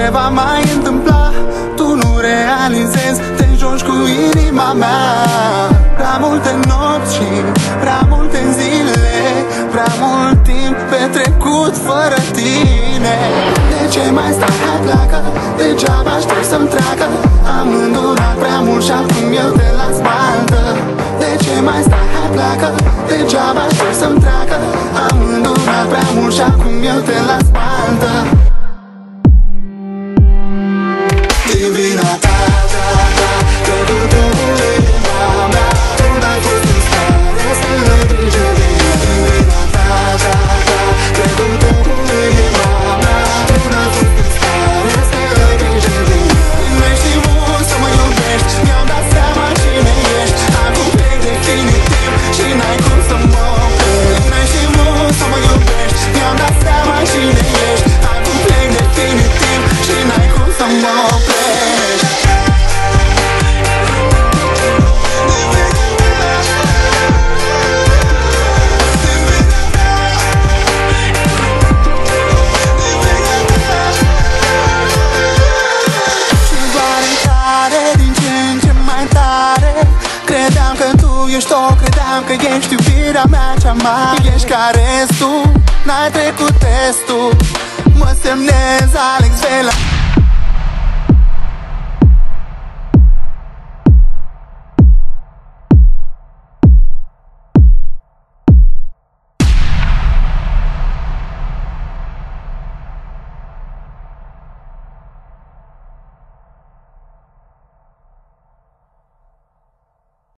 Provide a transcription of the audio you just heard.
se va mai întâmpla. Tu nu realizezi, te joci cu inima mea. Prea multe nopți și prea multe zile, prea mult timp petrecut fără tine. De ce mai stai, hai pleacă, degeaba aștept să-mi treacă. Am îndurat prea mult și acum eu te las baltă. De ce mai stai, hai pleacă, degeaba aștept să-mi treacă. Am îndurat prea mult și acum eu te las baltă. Din vina ta, că du-te cu inima mea. Tu n-ai fost în stare să ai grijă de ea. Din vina ta, că du-te cu inima mea. Tu n-ai fost în stare să ai grijă de ea. Nu știi mult să mă iubești, mi-am dat seama cine ești. Acum plec definitiv și n-ai cum să mă oprești. Nu știi mult să mă iubești, mi-am dat seama cine ești. Acum plec definitiv și n-ai cum să mă oprești. Credeam că ești iubirea mea cea mai. Ești ca restul, n-ai trecut testul.